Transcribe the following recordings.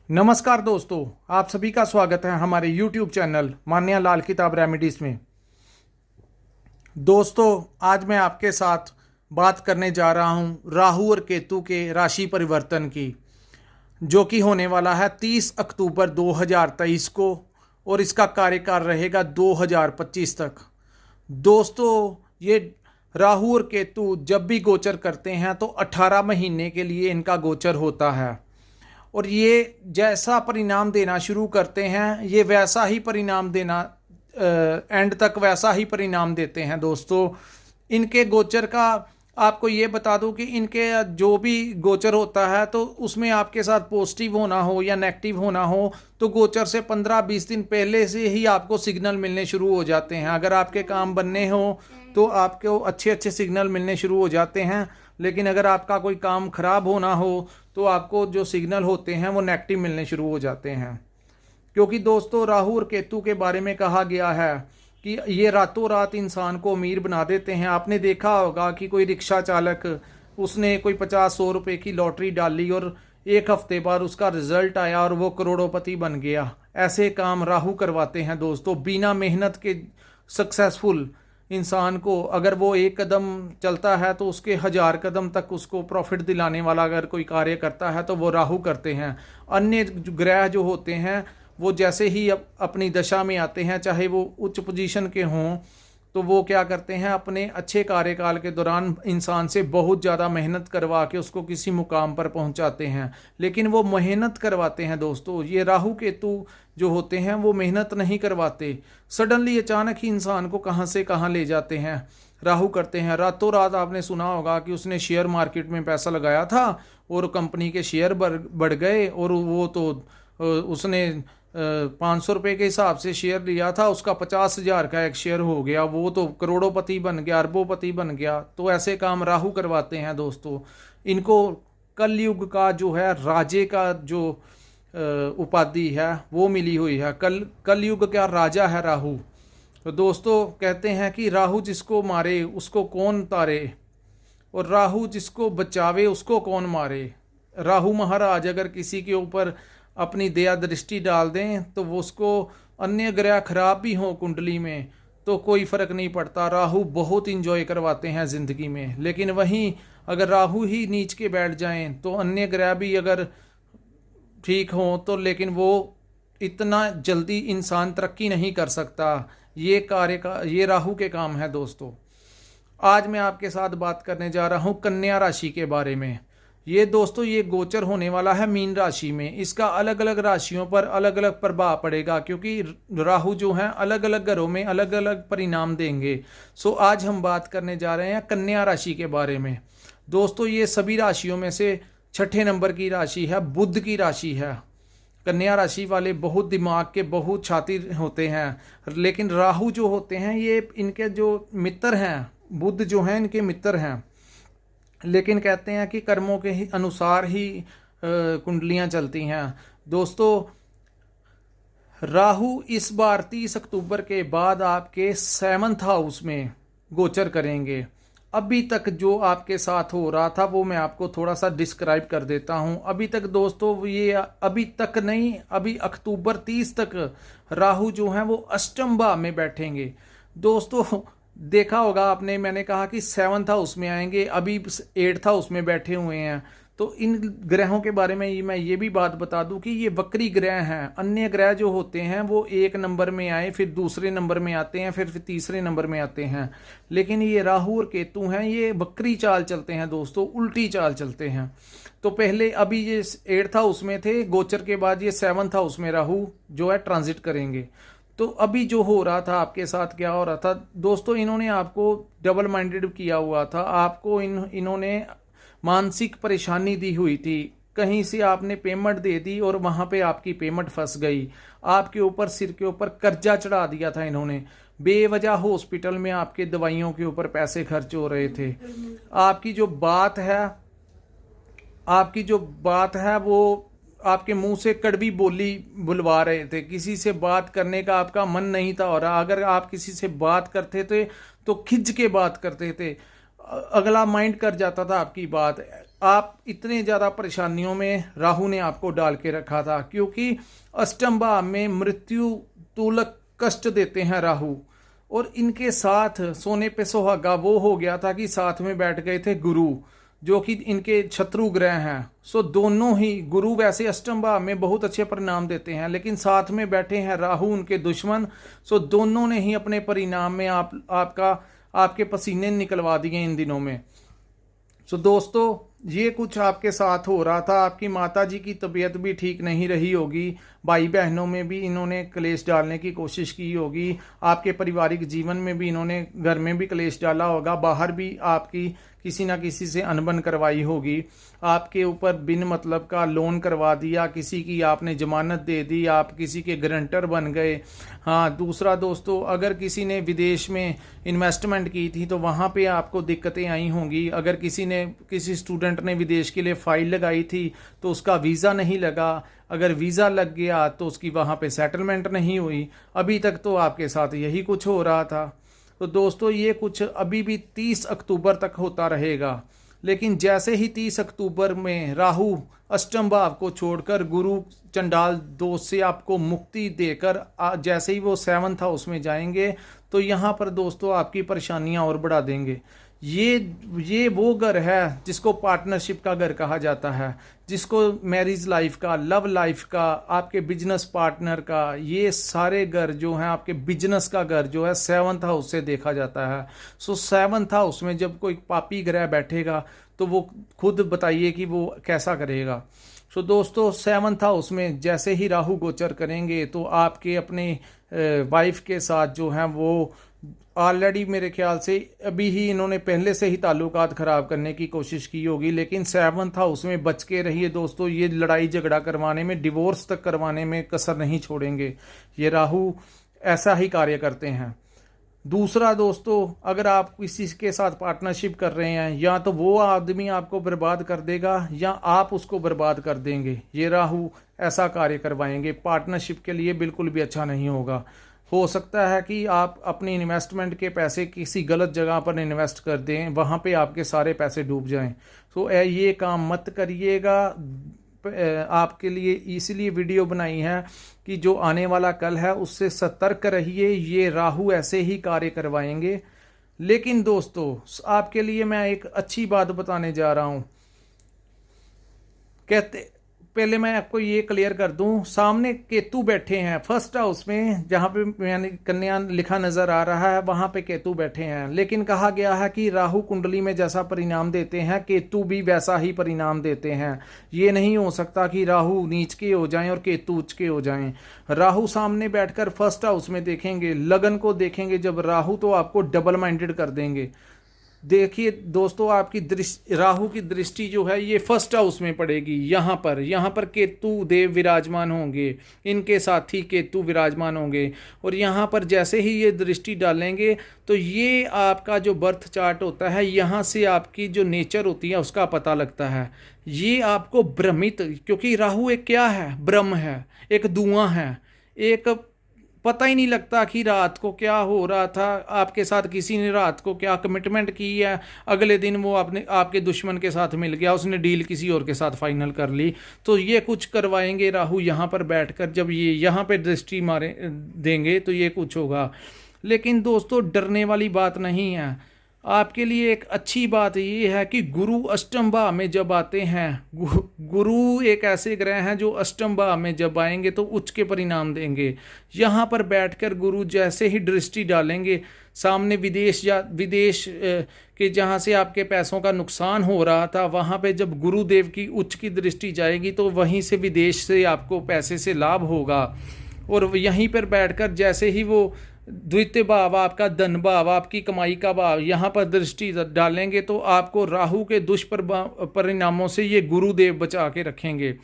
नमस्कार दोस्तों, आप सभी का स्वागत है हमारे YouTube चैनल मान्या लाल किताब रेमेडीज में। दोस्तों, आज मैं आपके साथ बात करने जा रहा हूं राहु और केतु के राशि परिवर्तन की, जो कि होने वाला है 30 अक्टूबर 2023 को और इसका कार्यकाल रहेगा 2025 तक। दोस्तों, ये राहु और केतु जब भी गोचर करते हैं तो 18 महीने के लिए इनका गोचर होता है और ये जैसा परिणाम देना शुरू करते हैं ये वैसा ही परिणाम देना एंड तक वैसा ही परिणाम देते हैं। दोस्तों, इनके गोचर का आपको ये बता दूं कि इनके जो भी गोचर होता है तो उसमें आपके साथ पॉजिटिव होना हो या नेगेटिव होना हो तो गोचर से 15-20 दिन पहले से ही आपको सिग्नल मिलने शुरू हो जाते हैं। अगर आपके काम बनने हो तो आपको अच्छे अच्छे सिग्नल मिलने शुरू हो जाते हैं, लेकिन अगर आपका कोई काम खराब होना हो तो आपको जो सिग्नल होते हैं वो नेगेटिव मिलने शुरू हो जाते हैं। क्योंकि दोस्तों, राहु और केतु के बारे में कहा गया है कि ये रातों रात इंसान को अमीर बना देते हैं। आपने देखा होगा कि कोई रिक्शा चालक उसने कोई 50-100 रुपए की लॉटरी डाली और एक हफ्ते बाद उसका रिजल्ट आया और वो करोड़पति बन गया। ऐसे काम राहु करवाते हैं दोस्तों। बिना मेहनत के सक्सेसफुल इंसान को अगर वो एक कदम चलता है तो उसके 1000 कदम तक उसको प्रॉफिट दिलाने वाला अगर कोई कार्य करता है तो वो राहु करते हैं। अन्य ग्रह जो होते हैं वो जैसे ही अपनी दशा में आते हैं, चाहे वो उच्च पोजीशन के हों, तो वो क्या करते हैं, अपने अच्छे कार्यकाल के दौरान इंसान से बहुत ज़्यादा मेहनत करवा के उसको किसी मुकाम पर पहुंचाते हैं। लेकिन वो मेहनत करवाते हैं दोस्तों। ये राहु केतु जो होते हैं वो मेहनत नहीं करवाते, सडनली अचानक ही इंसान को कहाँ से कहाँ ले जाते हैं। राहु करते हैं रातों रात। आपने सुना होगा कि उसने शेयर मार्केट में पैसा लगाया था और कंपनी के शेयर बढ़ गए और वो तो उसने 500 रुपये के हिसाब से शेयर लिया था, उसका 50,000 का एक शेयर हो गया, वो तो करोड़ोपति बन गया, अरबोपति बन गया। तो ऐसे काम राहु करवाते हैं दोस्तों। इनको कलयुग का जो है राजे का जो उपाधि है वो मिली हुई है। कलयुग का राजा है राहु। तो दोस्तों, कहते हैं कि राहु जिसको मारे उसको कौन तारे और राहु जिसको बचावे उसको कौन मारे। राहु महाराज अगर किसी के ऊपर अपनी दया दृष्टि डाल दें तो वो उसको अन्य ग्रह खराब भी हों कुंडली में तो कोई फर्क नहीं पड़ता। राहु बहुत इंजॉय करवाते हैं ज़िंदगी में। लेकिन वहीं अगर राहु ही नीच के बैठ जाएं तो अन्य ग्रह भी अगर ठीक हों तो लेकिन वो इतना जल्दी इंसान तरक्की नहीं कर सकता। ये राहु के काम है दोस्तों। आज मैं आपके साथ बात करने जा रहा हूँ कन्या राशि के बारे में। ये दोस्तों, ये गोचर होने वाला है मीन राशि में। इसका अलग अलग राशियों पर अलग अलग प्रभाव पड़ेगा क्योंकि राहु जो हैं अलग अलग घरों में अलग अलग परिणाम देंगे। सो आज हम बात करने जा रहे हैं कन्या राशि के बारे में। दोस्तों, ये सभी राशियों में से 6ठे नंबर की राशि है, बुध की राशि है। कन्या राशि वाले बहुत दिमाग के, बहुत शातिर होते हैं, लेकिन राहु जो होते हैं ये इनके जो मित्र हैं, बुध जो हैं इनके मित्र हैं। लेकिन कहते हैं कि कर्मों के ही अनुसार ही कुंडलियां चलती हैं। दोस्तों, राहु इस बार 30 अक्टूबर के बाद आपके 7th हाउस में गोचर करेंगे। अभी तक जो आपके साथ हो रहा था वो मैं आपको थोड़ा सा डिस्क्राइब कर देता हूं। अभी तक दोस्तों, ये अभी तक नहीं, अभी अक्टूबर 30 तक राहु जो हैं वो अष्टम भाव में बैठेंगे। दोस्तों, देखा होगा आपने, मैंने कहा कि 7th हाउस में आएंगे, अभी 8th हाउस में बैठे हुए हैं। तो इन ग्रहों के बारे में मैं ये भी बात बता दूं कि ये वक्री ग्रह हैं। अन्य ग्रह जो होते हैं वो 1 नंबर में आए, फिर दूसरे नंबर में आते हैं, फिर तीसरे नंबर में आते हैं। लेकिन ये राहु और केतु हैं, ये वक्री चाल चलते हैं दोस्तों, उल्टी चाल चलते हैं। तो पहले अभी ये 8th हाउस में थे, गोचर के बाद ये 7th हाउस में राहु जो है ट्रांजिट करेंगे। तो अभी जो हो रहा था आपके साथ, क्या हो रहा था दोस्तों, इन्होंने आपको डबल माइंडेड किया हुआ था। आपको इन्होंने मानसिक परेशानी दी हुई थी। कहीं से आपने पेमेंट दे दी और वहां पे आपकी पेमेंट फंस गई। आपके ऊपर, सिर के ऊपर कर्जा चढ़ा दिया था इन्होंने। बेवजह हॉस्पिटल में आपके दवाइयों के ऊपर पैसे खर्च हो रहे थे। आपकी जो बात है वो आपके मुंह से कड़वी बोली बुलवा रहे थे। किसी से बात करने का आपका मन नहीं था हो रहा। अगर आप किसी से बात करते थे तो खिंच के बात करते थे, अगला माइंड कर जाता था आपकी बात। आप इतने ज़्यादा परेशानियों में राहु ने आपको डाल के रखा था, क्योंकि अष्टम भाव में मृत्यु तुलक कष्ट देते हैं राहु। और इनके साथ सोने पे सुहागा वो हो गया था कि साथ में बैठ गए थे गुरु, जो कि इनके शत्रु ग्रह हैं। सो दोनों ही, गुरु वैसे अष्टम भाव में बहुत अच्छे परिणाम देते हैं, लेकिन साथ में बैठे हैं राहु उनके दुश्मन। सो दोनों ने ही अपने परिणाम में आपके पसीने निकलवा दिए इन दिनों में। सो दोस्तों, ये कुछ आपके साथ हो रहा था। आपकी माता जी की तबीयत भी ठीक नहीं रही होगी, भाई बहनों में भी इन्होंने क्लेश डालने की कोशिश की होगी, आपके पारिवारिक जीवन में भी इन्होंने घर में भी क्लेश डाला होगा, बाहर भी आपकी किसी ना किसी से अनबन करवाई होगी, आपके ऊपर बिन मतलब का लोन करवा दिया, किसी की आपने जमानत दे दी, आप किसी के गारंटर बन गए। हाँ, दूसरा दोस्तों, अगर किसी ने विदेश में इन्वेस्टमेंट की थी तो वहाँ पे आपको दिक्कतें आई होंगी। अगर किसी स्टूडेंट ने विदेश के लिए फ़ाइल लगाई थी तो उसका वीज़ा नहीं लगा, अगर वीज़ा लग गया तो उसकी वहाँ पे सेटलमेंट नहीं हुई। अभी तक तो आपके साथ यही कुछ हो रहा था। तो दोस्तों, ये कुछ अभी भी 30 अक्टूबर तक होता रहेगा, लेकिन जैसे ही 30 अक्टूबर में राहु अष्टम भाव को छोड़कर गुरु चंडाल दोष से आपको मुक्ति देकर जैसे ही वो 7th हाउस में जाएंगे, तो यहाँ पर दोस्तों आपकी परेशानियाँ और बढ़ा देंगे। ये वो घर है जिसको पार्टनरशिप का घर कहा जाता है, जिसको मैरिज लाइफ का, लव लाइफ का, आपके बिजनेस पार्टनर का, ये सारे घर जो हैं आपके बिजनेस का घर जो है 7th हाउस से देखा जाता है। सो 7th हाउस में जब कोई पापी ग्रह बैठेगा तो वो खुद बताइए कि वो कैसा करेगा। सो दोस्तों, 7th हाउस में जैसे ही राहु गोचर करेंगे तो आपके अपने वाइफ के साथ जो हैं वो ऑलरेडी मेरे ख्याल से अभी ही इन्होंने पहले से ही ताल्लुकात ख़राब करने की कोशिश की होगी, लेकिन 7th हाउस में बच के रहिए दोस्तों। ये लड़ाई झगड़ा करवाने में, डिवोर्स तक करवाने में कसर नहीं छोड़ेंगे। ये राहु ऐसा ही कार्य करते हैं। दूसरा दोस्तों, अगर आप किसी के साथ पार्टनरशिप कर रहे हैं, या तो वो आदमी आपको बर्बाद कर देगा या आप उसको बर्बाद कर देंगे। ये राहु ऐसा कार्य करवाएंगे, पार्टनरशिप के लिए बिल्कुल भी अच्छा नहीं होगा। हो सकता है कि आप अपनी इन्वेस्टमेंट के पैसे किसी गलत जगह पर इन्वेस्ट कर दें, वहाँ पे आपके सारे पैसे डूब जाएं। तो ये काम मत करिएगा। आपके लिए इसलिए वीडियो बनाई है कि जो आने वाला कल है उससे सतर्क रहिए। ये राहु ऐसे ही कार्य करवाएंगे। लेकिन दोस्तों, आपके लिए मैं एक अच्छी बात बताने जा रहा हूँ। पहले मैं आपको ये क्लियर कर दूं, सामने केतु बैठे हैं 1st हाउस में, जहाँ पे मैंने कन्या लिखा नजर आ रहा है, वहाँ पे केतु बैठे हैं। लेकिन कहा गया है कि राहु कुंडली में जैसा परिणाम देते हैं केतु भी वैसा ही परिणाम देते हैं। ये नहीं हो सकता कि राहु नीच के हो जाएं और केतु उच्च के हो जाएं। राहु सामने बैठकर 1st हाउस में देखेंगे, लगन को देखेंगे जब राहु, तो आपको डबल माइंडेड कर देंगे। देखिए दोस्तों, आपकी दृष्टि, राहु की दृष्टि जो है ये 1st हाउस में पड़ेगी। यहाँ पर केतु देव विराजमान होंगे, इनके साथी केतु विराजमान होंगे, और यहाँ पर जैसे ही ये दृष्टि डालेंगे तो ये आपका जो बर्थ चार्ट होता है, यहाँ से आपकी जो नेचर होती है उसका पता लगता है। ये आपको भ्रमित, क्योंकि राहु एक क्या है, ब्रह्म है, एक धुआं है, एक पता ही नहीं लगता कि रात को क्या हो रहा था आपके साथ, किसी ने रात को क्या कमिटमेंट की है, अगले दिन वो आपके दुश्मन के साथ मिल गया, उसने डील किसी और के साथ फाइनल कर ली। तो ये कुछ करवाएंगे राहु यहाँ पर बैठकर, जब ये यहाँ पे दृष्टि मारे देंगे तो ये कुछ होगा। लेकिन दोस्तों, डरने वाली बात नहीं है। आपके लिए एक अच्छी बात ये है कि गुरु अष्टम भाव में जब आते हैं, गुरु एक ऐसे ग्रह हैं जो अष्टम भाव में जब आएंगे तो उच्च के परिणाम देंगे। यहाँ पर बैठकर गुरु जैसे ही दृष्टि डालेंगे, सामने विदेश के जहाँ से आपके पैसों का नुकसान हो रहा था, वहाँ पे जब गुरुदेव की उच्च की दृष्टि जाएगी तो वहीं से विदेश से आपको पैसे से लाभ होगा। और यहीं पर बैठकर जैसे ही वो द्वितीय भाव, आपका धन भाव, आपकी कमाई का भाव, यहाँ पर दृष्टि डालेंगे तो आपको राहु के दुष्परिणामों से ये गुरुदेव बचा के रखेंगे।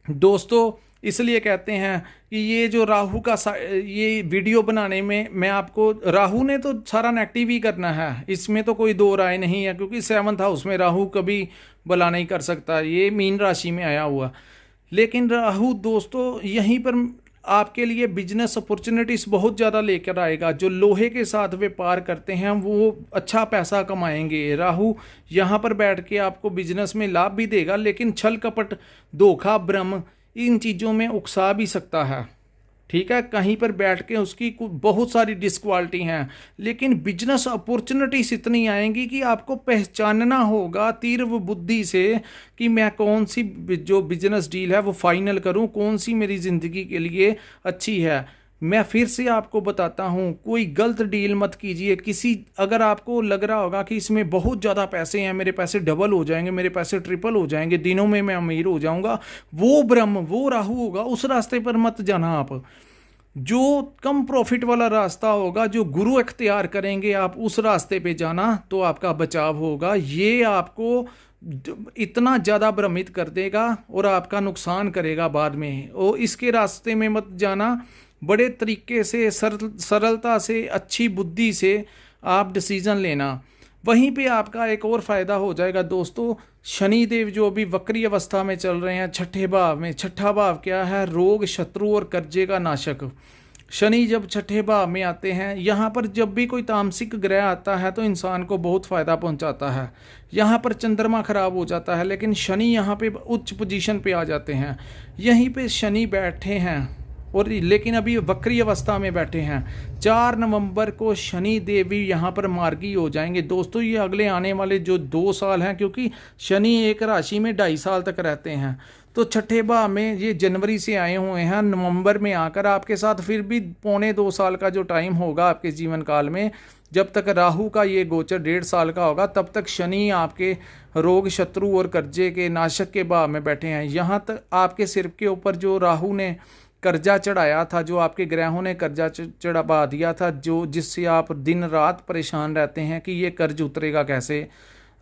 दोस्तों, इसलिए कहते हैं कि ये जो राहु का ये वीडियो बनाने में मैं आपको, राहु ने तो सारा नेगेटिव ही करना है, इसमें तो कोई दो राय नहीं है, क्योंकि 7th हाउस में राहु कभी भला नहीं कर सकता, ये मीन राशि में आया हुआ। लेकिन राहु दोस्तों यहीं पर आपके लिए बिजनेस अपॉर्चुनिटीज़ बहुत ज़्यादा लेकर आएगा। जो लोहे के साथ व्यापार करते हैं वो अच्छा पैसा कमाएंगे। राहु यहाँ पर बैठ के आपको बिजनेस में लाभ भी देगा, लेकिन छल कपट, धोखा, भ्रम, इन चीज़ों में उकसा भी सकता है। ठीक है, कहीं पर बैठ के उसकी बहुत सारी डिसक्वालिटी हैं, लेकिन बिजनेस अपॉर्चुनिटीज इतनी आएंगी कि आपको पहचानना होगा तीव्र बुद्धि से कि मैं कौन सी जो बिजनेस डील है वो फाइनल करूं, कौन सी मेरी ज़िंदगी के लिए अच्छी है। मैं फिर से आपको बताता हूं, कोई गलत डील मत कीजिए। अगर आपको लग रहा होगा कि इसमें बहुत ज़्यादा पैसे हैं, मेरे पैसे डबल हो जाएंगे, मेरे पैसे ट्रिपल हो जाएंगे, दिनों में मैं अमीर हो जाऊंगा, वो ब्रह्म, वो राहु होगा, उस रास्ते पर मत जाना आप। जो कम प्रॉफिट वाला रास्ता होगा, जो गुरु इख्तियार करेंगे आप, उस रास्ते पे जाना तो आपका बचाव होगा। ये आपको इतना ज़्यादा भ्रमित कर देगा और आपका नुकसान करेगा बाद में। और इसके रास्ते में मत जाना। बड़े तरीके से, सरलता से, अच्छी बुद्धि से आप डिसीजन लेना। वहीं पे आपका एक और फ़ायदा हो जाएगा दोस्तों। शनि देव जो अभी वक्री अवस्था में चल रहे हैं छठे भाव में। छठा भाव क्या है? रोग, शत्रु और कर्जे का नाशक। शनि जब छठे भाव में आते हैं, यहाँ पर जब भी कोई तामसिक ग्रह आता है तो इंसान को बहुत फ़ायदा पहुँचाता है। यहाँ पर चंद्रमा खराब हो जाता है, लेकिन शनि यहाँ पे उच्च पोजीशन पे आ जाते हैं। यहीं पे शनि बैठे हैं और लेकिन अभी वक्री अवस्था में बैठे हैं। 4 नवंबर को शनि देवी यहाँ पर मार्गी हो जाएंगे दोस्तों। ये अगले आने वाले जो 2 साल हैं, क्योंकि शनि एक राशि में 2.5 साल तक रहते हैं, तो छठे भाव में ये जनवरी से आए हुए हैं। नवंबर में आकर आपके साथ फिर भी 1.25-2 साल का जो टाइम होगा आपके जीवन काल में, जब तक राहु का ये गोचर 1.5 साल का होगा, तब तक शनि आपके रोग, शत्रु और कर्जे के नाशक के भाव में बैठे हैं। यहाँ तक आपके सिर के ऊपर जो राहु ने कर्जा चढ़ाया था, जो आपके ग्रहों ने कर्जा चढ़ा दिया था, जिससे आप दिन रात परेशान रहते हैं कि ये कर्ज उतरेगा कैसे।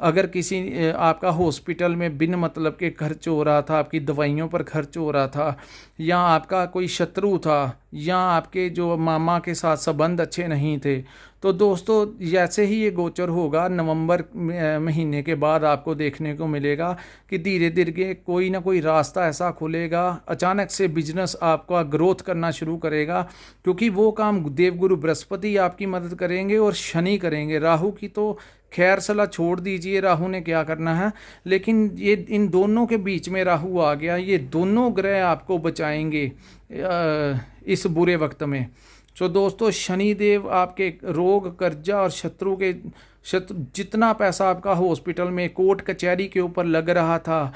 अगर किसी आपका हॉस्पिटल में बिन मतलब के खर्च हो रहा था, आपकी दवाइयों पर खर्च हो रहा था, या आपका कोई शत्रु था, या आपके जो मामा के साथ संबंध अच्छे नहीं थे, तो दोस्तों जैसे ही ये गोचर होगा नवंबर महीने के बाद आपको देखने को मिलेगा कि धीरे धीरे कोई ना कोई रास्ता ऐसा खुलेगा। अचानक से बिजनेस आपका ग्रोथ करना शुरू करेगा, क्योंकि वो काम देवगुरु बृहस्पति आपकी मदद करेंगे और शनि करेंगे। राहु की तो खैर सलाह छोड़ दीजिए, राहु ने क्या करना है, लेकिन ये इन दोनों के बीच में राहु आ गया। ये दोनों ग्रह आपको बचाएंगे इस बुरे वक्त में। तो दोस्तों शनि देव आपके रोग, कर्जा और शत्रु जितना पैसा आपका हॉस्पिटल में, कोर्ट कचहरी के ऊपर लग रहा था,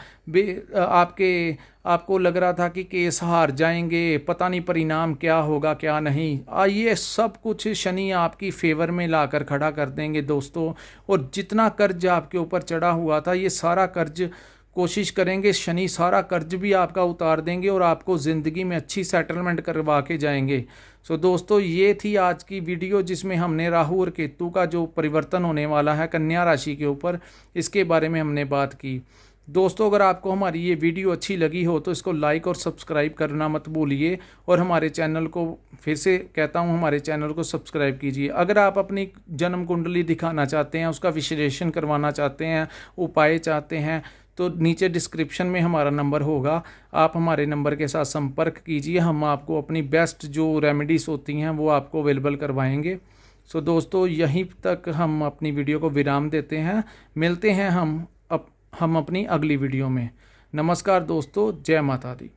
आपको लग रहा था कि केस हार जाएंगे, पता नहीं परिणाम क्या होगा क्या नहीं, ये सब कुछ शनि आपकी फेवर में लाकर खड़ा कर देंगे दोस्तों। और जितना कर्ज आपके ऊपर चढ़ा हुआ था, ये सारा कर्ज कोशिश करेंगे शनि सारा कर्ज भी आपका उतार देंगे और आपको ज़िंदगी में अच्छी सेटलमेंट करवा के जाएंगे। सो दोस्तों ये थी आज की वीडियो, जिसमें हमने राहु और केतु का जो परिवर्तन होने वाला है कन्या राशि के ऊपर, इसके बारे में हमने बात की। दोस्तों अगर आपको हमारी ये वीडियो अच्छी लगी हो तो इसको लाइक और सब्सक्राइब करना मत भूलिए, और हमारे चैनल को फिर से कहता हूँ, हमारे चैनल को सब्सक्राइब कीजिए। अगर आप अपनी जन्म कुंडली दिखाना चाहते हैं, उसका विश्लेषण करवाना चाहते हैं, उपाय चाहते हैं, तो नीचे डिस्क्रिप्शन में हमारा नंबर होगा, आप हमारे नंबर के साथ संपर्क कीजिए। हम आपको अपनी बेस्ट जो रेमेडीज़ होती हैं वो आपको अवेलेबल करवाएंगे। सो दोस्तों यहीं तक हम अपनी वीडियो को विराम देते हैं। मिलते हैं हम अपनी अगली वीडियो में। नमस्कार दोस्तों, जय माता दी।